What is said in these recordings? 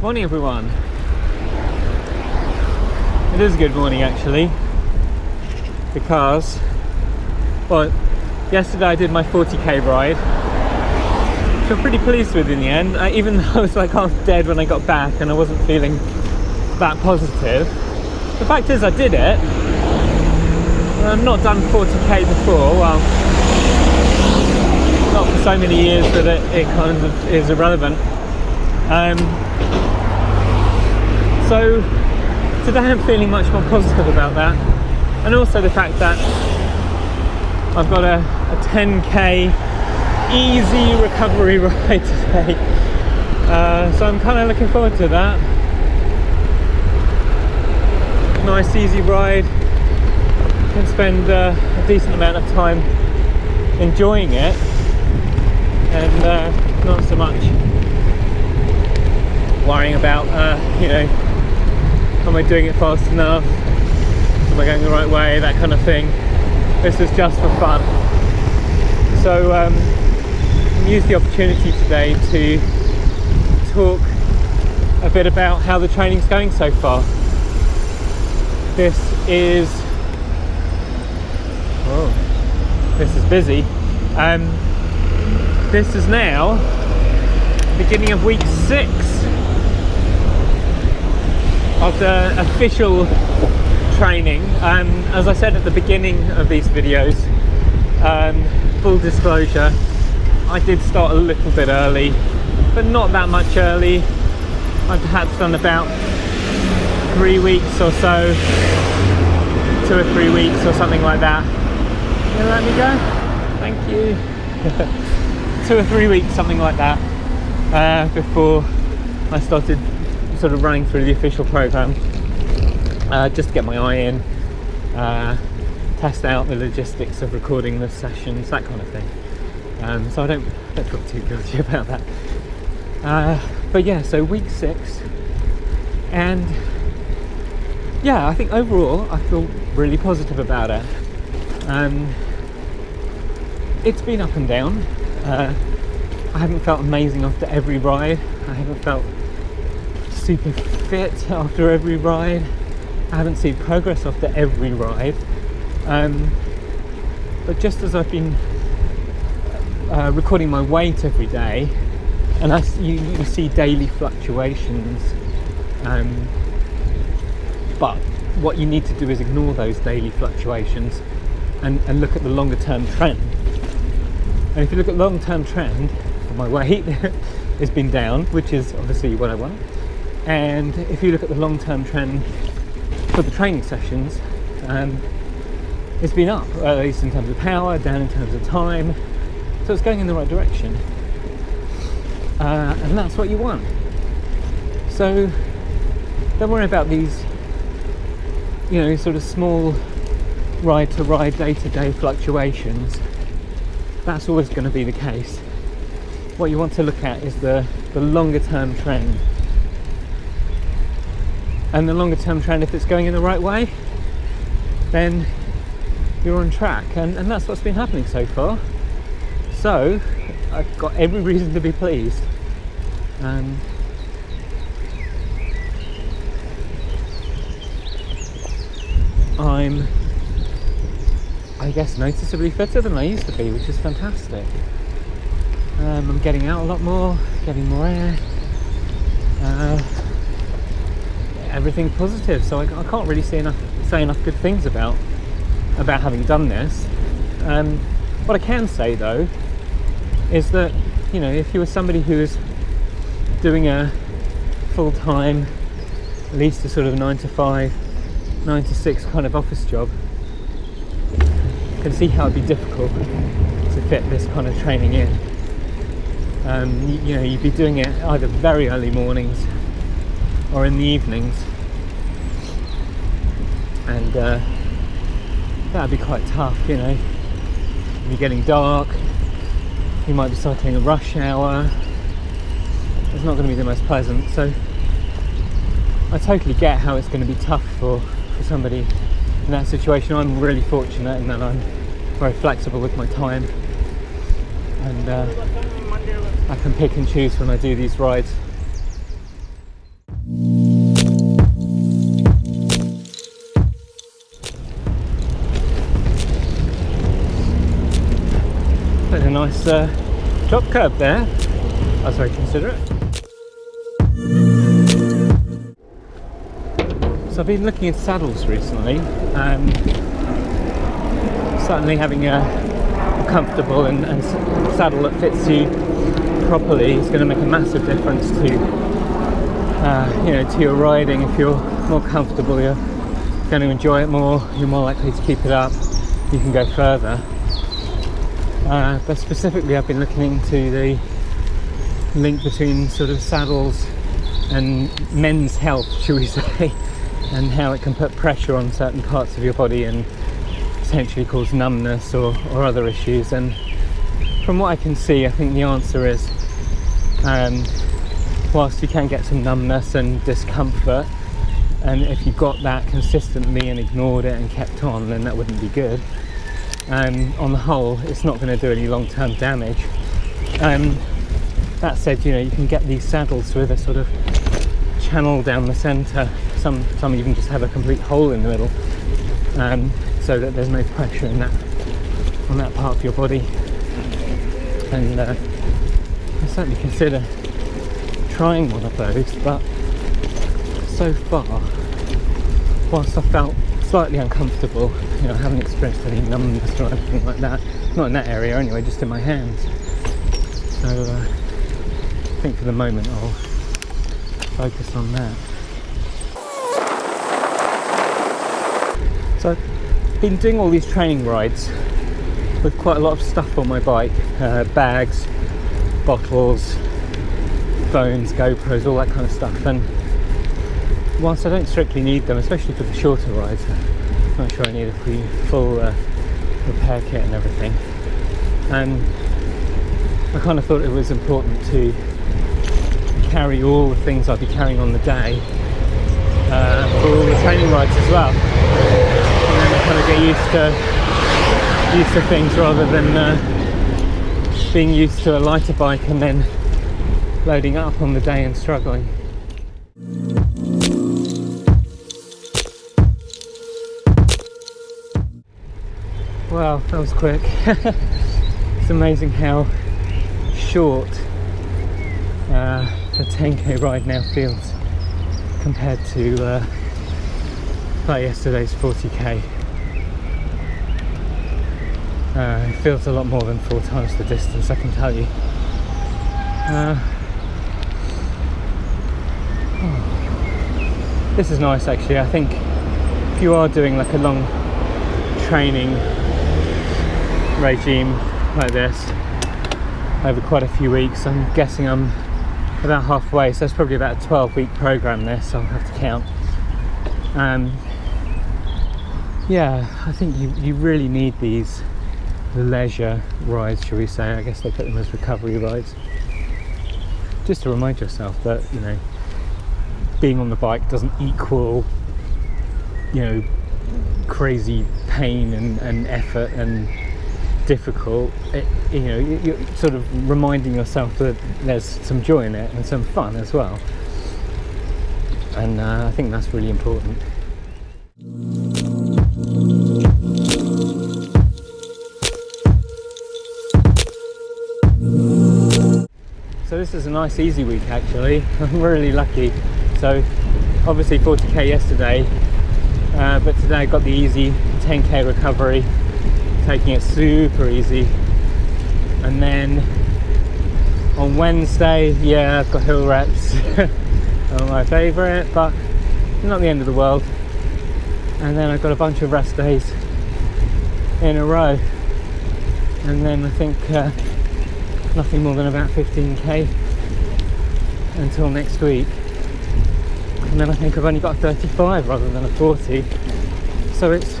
Morning everyone. It is a good morning actually, because, well, yesterday I did my 40k ride, which I'm pretty pleased with in the end. Even though I was like half dead when I got back and I wasn't feeling that positive, the fact is I did it. I've not done 40k before, well, not for so many years that it kind of is irrelevant. So today I'm feeling much more positive about that, and also the fact that I've got a 10k easy recovery ride today, so I'm kind of looking forward to that. Nice easy ride, can spend a decent amount of time enjoying it, and not so much worrying about am I doing it fast enough, am I going the right way, that kind of thing. This is just for fun. So use the opportunity today to talk a bit about how the training's going so far. This is busy. This is now beginning of week 6 of the official training. As I said at the beginning of these videos, full disclosure, I did start a little bit early, but not that much early. I've perhaps done about 3 weeks or so, 2 or 3 weeks or something like that. You gonna let me go? Thank you. 2 or 3 weeks, something like that, before I started sort of running through the official program, just to get my eye in, test out the logistics of recording the sessions, that kind of thing. So I don't feel too guilty about that. But yeah, so week 6, and yeah, I think overall I feel really positive about it. It's been up and down. I haven't felt amazing after every ride. I haven't felt super fit after every ride. I haven't seen progress after every ride. But just as I've been recording my weight every day, and you see daily fluctuations, but what you need to do is ignore those daily fluctuations and look at the longer term trend. And if you look at the long term trend, my weight has been down, which is obviously what I want. And if you look at the long term trend for the training sessions, it's been up, at least in terms of power, down in terms of time. So it's going in the right direction, and that's what you want. So don't worry about these, sort of small ride to ride, day to day fluctuations. That's always going to be the case. What you want to look at is the longer term trend. And the longer term trend, if it's going in the right way, then you're on track, and that's what's been happening so far. So I've got every reason to be pleased. I'm, I guess, noticeably fitter than I used to be, which is fantastic. I'm getting out a lot more, getting more air, everything positive. So I can't really say enough good things about having done this. What I can say though is that, if you were somebody who is doing a full-time, at least a sort of 9 to 5, 9 to 6 kind of office job, you can see how it'd be difficult to fit this kind of training in. You'd be doing it either very early mornings or in the evenings, and that'd be quite tough. It'd be getting dark, you might be cycling a rush hour. It's not going to be the most pleasant. So I totally get how it's going to be tough for somebody in that situation. I'm really fortunate in that I'm very flexible with my time, and I can pick and choose when I do these rides. quite a nice drop curb there. I was very considerate. So I've been looking at saddles recently. Certainly having a comfortable and saddle that fits you properly is going to make a massive difference to to your riding. If you're more comfortable, you're going to enjoy it more, you're more likely to keep it up, you can go further. But specifically I've been looking into the link between sort of saddles and men's health, shall we say, and how it can put pressure on certain parts of your body and potentially cause numbness or other issues. And from what I can see, I think the answer is whilst you can get some numbness and discomfort, and if you got that consistently and ignored it and kept on, then that wouldn't be good. On the whole, it's not going to do any long-term damage. That said, you can get these saddles with a sort of channel down the centre. Some even just have a complete hole in the middle, so that there's no pressure on that part of your body. And I certainly consider trying one of those, but so far, whilst I felt slightly uncomfortable, I haven't experienced any numbness or anything like that. Not in that area anyway, just in my hands. So I think for the moment I'll focus on that. So I've been doing all these training rides with quite a lot of stuff on my bike, bags, bottles, phones, GoPros, all that kind of stuff. And whilst I don't strictly need them, especially for the shorter rides, I'm not sure I need a full repair kit and everything. And I kind of thought it was important to carry all the things I'll be carrying on the day for all the training rides as well. And then I kind of get used to things rather than being used to a lighter bike and then loading up on the day and struggling. Wow, that was quick. It's amazing how short the 10k ride now feels compared to like yesterday's 40k. It feels a lot more than 4 times the distance, I can tell you. This is nice actually. I think if you are doing like a long training regime like this over quite a few weeks, I'm guessing I'm about halfway, so it's probably about a 12-week program this, I'll have to count. Yeah, I think you really need these leisure rides, shall we say. I guess they put them as recovery rides, just to remind yourself that being on the bike doesn't equal crazy pain and effort and difficult. You're sort of reminding yourself that there's some joy in it and some fun as well, and I think that's really important. So this is a nice easy week actually. I'm really lucky. So obviously 40k yesterday, but today I got the easy 10k recovery, taking it super easy. And then on Wednesday, yeah, I've got hill reps. Not my favourite, but not the end of the world. And then I've got a bunch of rest days in a row. And then I think nothing more than about 15k until next week. And then I think I've only got 35 rather than a 40. So it's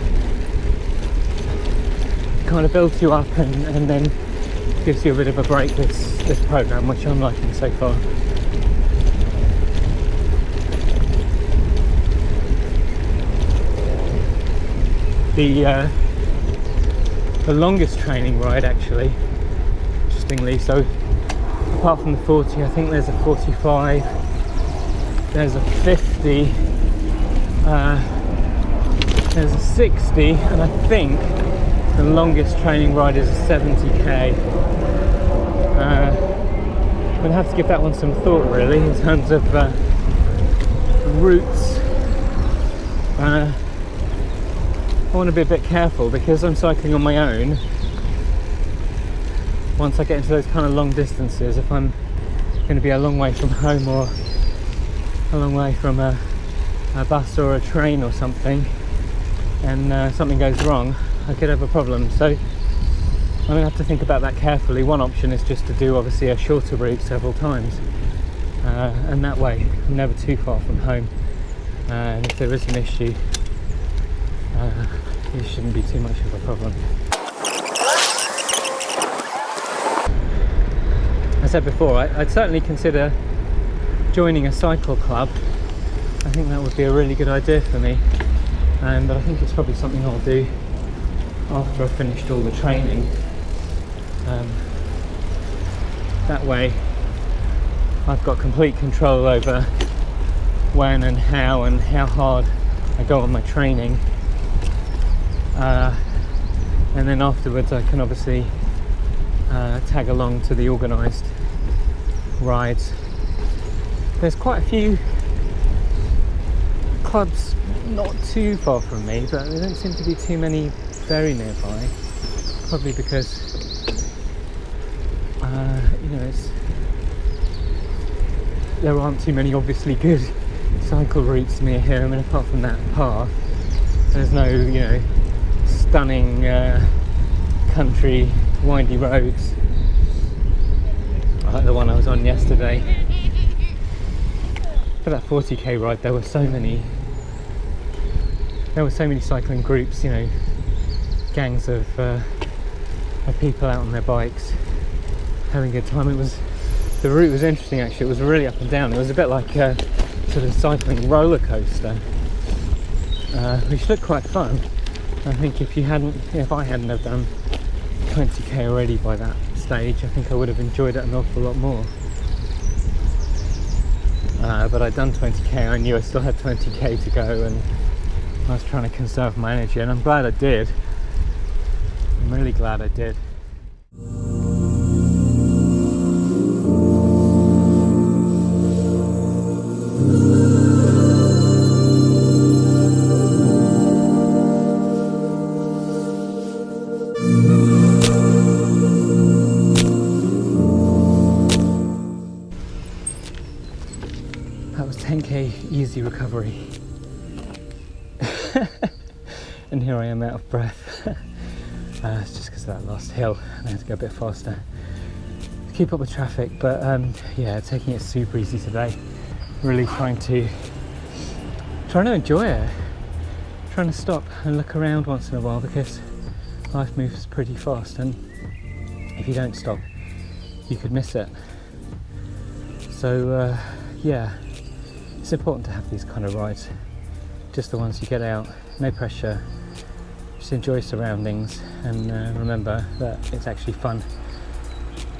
kind of builds you up and then gives you a bit of a break, this program, which I'm liking so far. The longest training ride actually, interestingly, so apart from the 40, I think there's a 45, there's a 50, there's a 60, and I think the longest training ride is a 70k. I'm gonna have to give that one some thought, really, in terms of routes. I want to be a bit careful because I'm cycling on my own. Once I get into those kind of long distances, if I'm going to be a long way from home or a long way from a bus or a train or something, and something goes wrong, I could have a problem. So I'm going to have to think about that carefully. One option is just to do obviously a shorter route several times, and that way I'm never too far from home, and if there is an issue, it shouldn't be too much of a problem. I said before, I'd certainly consider joining a cycle club. I think that would be a really good idea for me, but I think it's probably something I'll do after I've finished all the training. That way I've got complete control over when and how hard I go on my training, and then afterwards I can obviously tag along to the organised rides. There's quite a few clubs not too far from me, but there don't seem to be too many very nearby, probably because there aren't too many obviously good cycle routes near here. I mean, apart from that path, there's no stunning country windy roads like the one I was on yesterday. For that 40k ride, there were so many cycling groups, gangs of people out on their bikes having a good time. The route was interesting actually. It was really up and down. It was a bit like a sort of cycling roller coaster, which looked quite fun. I think if I hadn't have done 20k already by that stage, I think I would have enjoyed it an awful lot more. But I'd done 20k, I knew I still had 20k to go, and I was trying to conserve my energy, and I'm glad I did. I'm really glad I did. That was 10k easy recovery. And here I am out of breath. It's just because of that last hill, and I had to go a bit faster to keep up with traffic. But yeah, taking it super easy today. Really trying to enjoy it. Trying to stop and look around once in a while, because life moves pretty fast, and if you don't stop, you could miss it. So yeah, it's important to have these kind of rides. Just the ones you get out, no pressure, just enjoy surroundings, and remember that it's actually fun.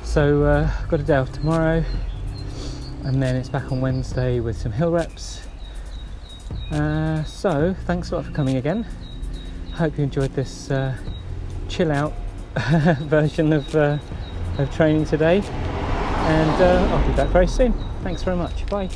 So I've got a day off tomorrow, and then it's back on Wednesday with some hill reps. So thanks a lot for coming again. Hope you enjoyed this chill out version of training today, and I'll be back very soon. Thanks very much. Bye.